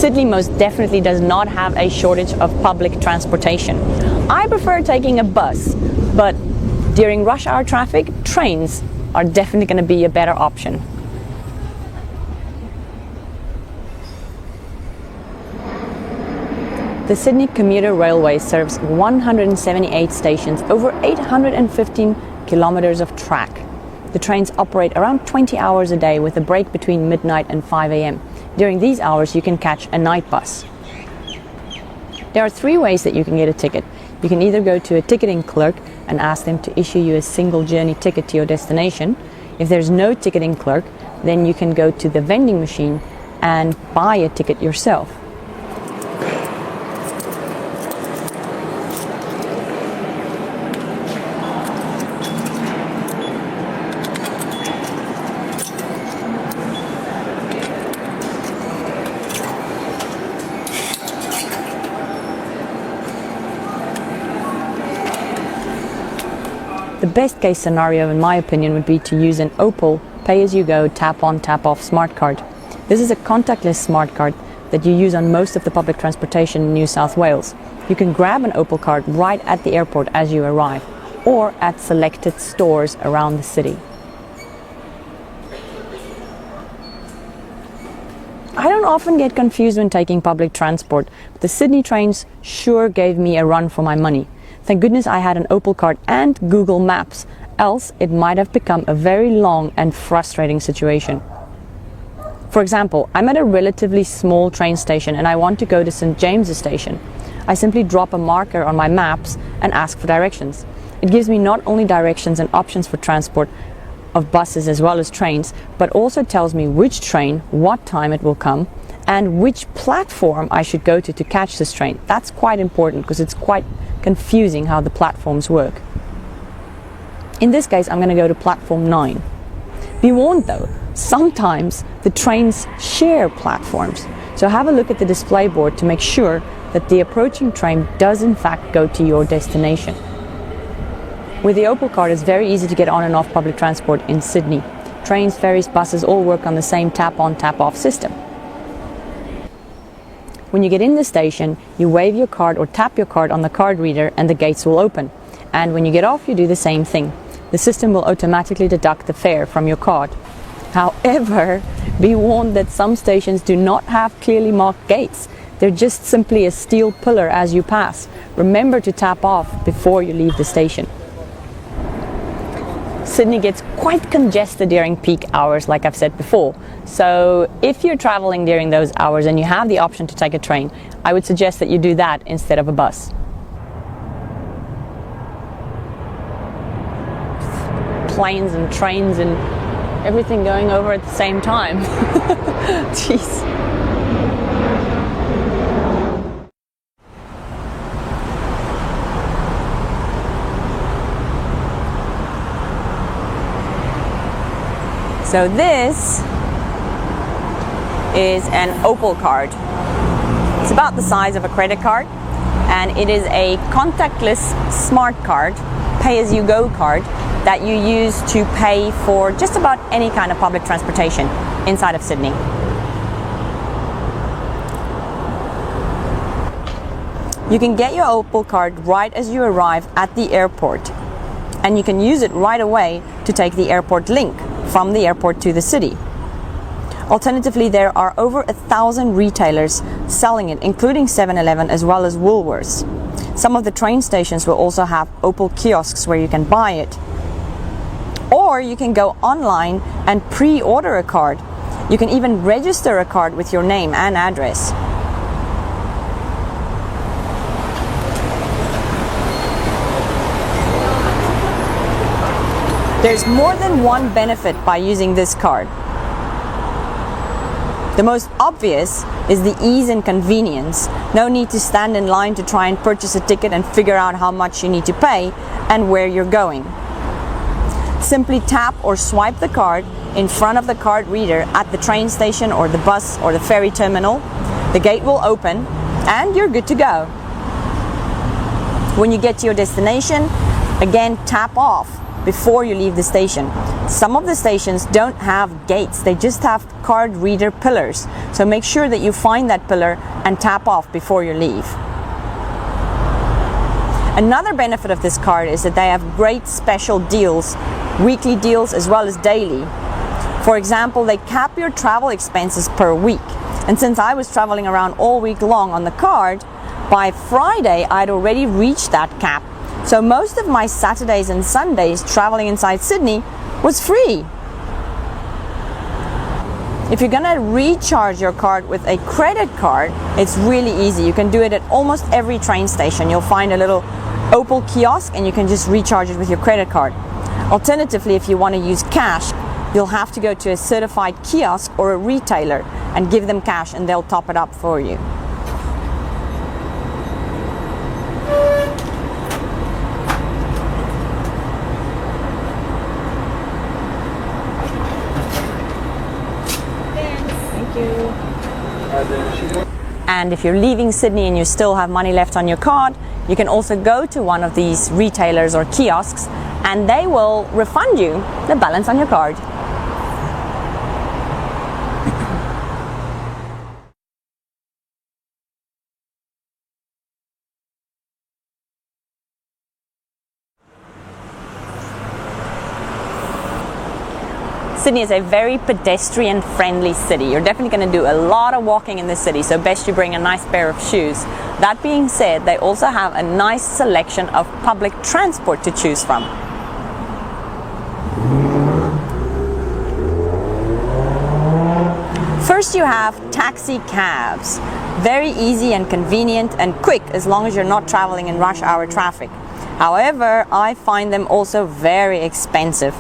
Sydney most definitely does not have a shortage of public transportation. I prefer taking a bus, but during rush hour traffic, trains are definitely going to be a better option. The Sydney Commuter Railway serves 178 stations over 815 kilometres of track. The trains operate around 20 hours a day with a break between midnight and 5 a.m. During these hours you can catch a night bus. There are three ways that you can get a ticket. You can either go to a ticketing clerk and ask them to issue you a single journey ticket to your destination. If there's no ticketing clerk, then you can go to the vending machine and buy a ticket yourself. The best case scenario, in my opinion, would be to use an Opal pay-as-you-go tap-on, tap-off smart card. This is a contactless smart card that you use on most of the public transportation in New South Wales. You can grab an Opal card right at the airport as you arrive, or at selected stores around the city. I don't often get confused when taking public transport, but the Sydney trains sure gave me a run for my money. Thank goodness I had an Opal card and Google Maps, else it might have become a very long and frustrating situation. For example, I'm at a relatively small train station and I want to go to St. James's Station. I simply drop a marker on my maps and ask for directions. It gives me not only directions and options for transport of buses as well as trains, but also tells me which train, what time it will come, and which platform I should go to catch this train. That's quite important because it's quite confusing how the platforms work. In this case, I'm going to go to platform 9. Be warned though, sometimes the trains share platforms. So have a look at the display board to make sure that the approaching train does in fact go to your destination. With the Opal card, it's very easy to get on and off public transport in Sydney. Trains, ferries, buses all work on the same tap-on, tap-off system. When you get in the station, you wave your card or tap your card on the card reader and the gates will open. And when you get off, you do the same thing. The system will automatically deduct the fare from your card. However, be warned that some stations do not have clearly marked gates. They're just simply a steel pillar as you pass. Remember to tap off before you leave the station. Sydney gets quite congested during peak hours, like I've said before. So if you're traveling during those hours and you have the option to take a train, I would suggest that you do that instead of a bus. Planes and trains and everything going over at the same time. Jeez. So this is an Opal card. It's about the size of a credit card, and it is a contactless smart card, pay-as-you-go card, that you use to pay for just about any kind of public transportation inside of Sydney. You can get your Opal card right as you arrive at the airport, and you can use it right away to take the airport link from the airport to the city. Alternatively, there are over 1,000 retailers selling it, including 7-Eleven as well as Woolworths. Some of the train stations will also have Opal kiosks where you can buy it. Or you can go online and pre-order a card. You can even register a card with your name and address. There's more than one benefit by using this card. The most obvious is the ease and convenience. No need to stand in line to try and purchase a ticket and figure out how much you need to pay and where you're going. Simply tap or swipe the card in front of the card reader at the train station or the bus or the ferry terminal. The gate will open and you're good to go. When you get to your destination, again tap off before you leave the station. Some of the stations don't have gates, they just have card reader pillars. So make sure that you find that pillar and tap off before you leave. Another benefit of this card is that they have great special deals, weekly deals as well as daily. For example, they cap your travel expenses per week. And since I was traveling around all week long on the card, by Friday I'd already reached that cap. So most of my Saturdays and Sundays traveling inside Sydney was free. If you're gonna recharge your card with a credit card, it's really easy. You can do it at almost every train station. You'll find a little Opal kiosk and you can just recharge it with your credit card. Alternatively, if you want to use cash, you'll have to go to a certified kiosk or a retailer and give them cash and they'll top it up for you. Thank you. And if you're leaving Sydney and you still have money left on your card, you can also go to one of these retailers or kiosks and they will refund you the balance on your card. Sydney is a very pedestrian-friendly city. You're definitely going to do a lot of walking in the city, so best you bring a nice pair of shoes. That being said, they also have a nice selection of public transport to choose from. First, you have taxi cabs. Very easy and convenient and quick as long as you're not traveling in rush hour traffic. However, I find them also very expensive.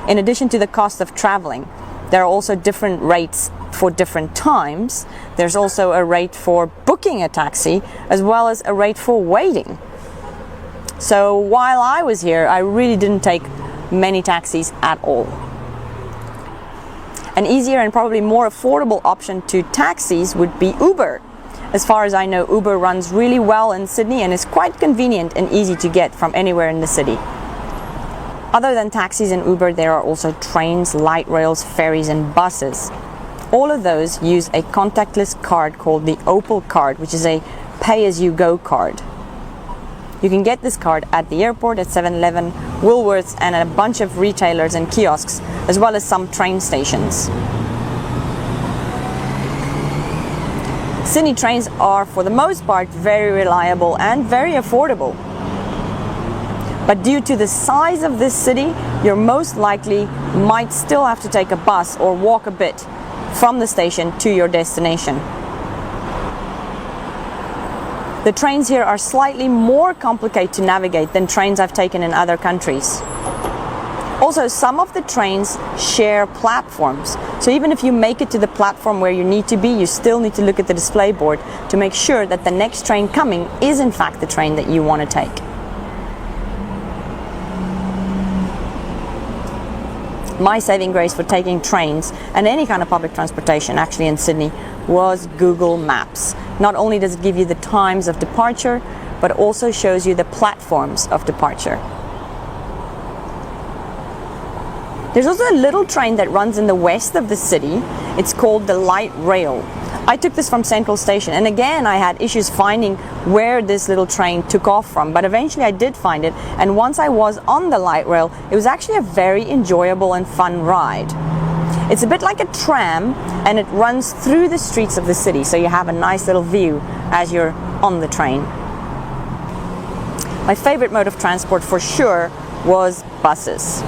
In addition to the cost of traveling, there are also different rates for different times. There's also a rate for booking a taxi as well as a rate for waiting. So while I was here, I really didn't take many taxis at all. An easier and probably more affordable option to taxis would be Uber. As far as I know, Uber runs really well in Sydney and is quite convenient and easy to get from anywhere in the city. Other than taxis and Uber, there are also trains, light rails, ferries and buses. All of those use a contactless card called the Opal card, which is a pay-as-you-go card. You can get this card at the airport, at 7-Eleven, Woolworths and at a bunch of retailers and kiosks, as well as some train stations. Sydney trains are, for the most part, very reliable and very affordable. But due to the size of this city, you're most likely might still have to take a bus or walk a bit from the station to your destination. The trains here are slightly more complicated to navigate than trains I've taken in other countries. Also, some of the trains share platforms. So even if you make it to the platform where you need to be, you still need to look at the display board to make sure that the next train coming is in fact the train that you want to take. My saving grace for taking trains and any kind of public transportation actually in Sydney was Google Maps. Not only does it give you the times of departure, but also shows you the platforms of departure. There's also a little train that runs in the west of the city. It's called the light rail. I took this from Central Station, and again I had issues finding where this little train took off from, but eventually I did find it, and once I was on the light rail, it was actually a very enjoyable and fun ride. It's a bit like a tram, and it runs through the streets of the city, so you have a nice little view as you're on the train. My favorite mode of transport for sure was buses.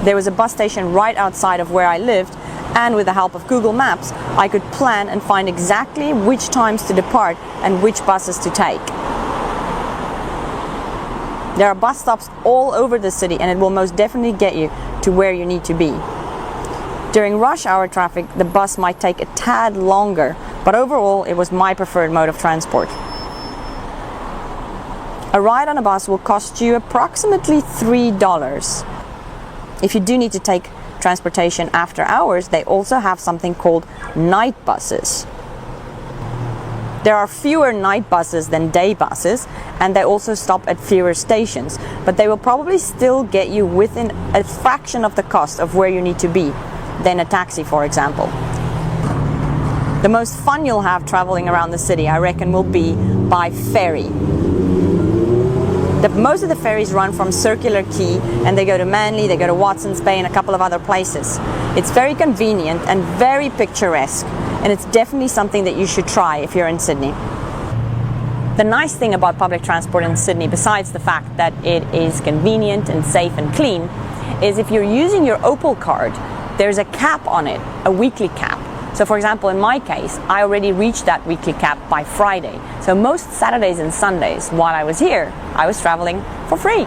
There was a bus station right outside of where I lived, and with the help of Google Maps, I could plan and find exactly which times to depart and which buses to take. There are bus stops all over the city, and it will most definitely get you to where you need to be. During rush hour traffic, the bus might take a tad longer, but overall it was my preferred mode of transport. A ride on a bus will cost you approximately $3. If you do need to take transportation after hours, they also have something called night buses. There are fewer night buses than day buses, and they also stop at fewer stations, but they will probably still get you within a fraction of the cost of where you need to be than a taxi, for example. The most fun you'll have traveling around the city, I reckon, will be by ferry. Most of the ferries run from Circular Quay, and they go to Manly, they go to Watson's Bay and a couple of other places. It's very convenient and very picturesque, and it's definitely something that you should try if you're in Sydney. The nice thing about public transport in Sydney, besides the fact that it is convenient and safe and clean, is if you're using your Opal card, there's a cap on it, a weekly cap. So for example, in my case, I already reached that weekly cap by Friday. So most Saturdays and Sundays while I was here, I was traveling for free.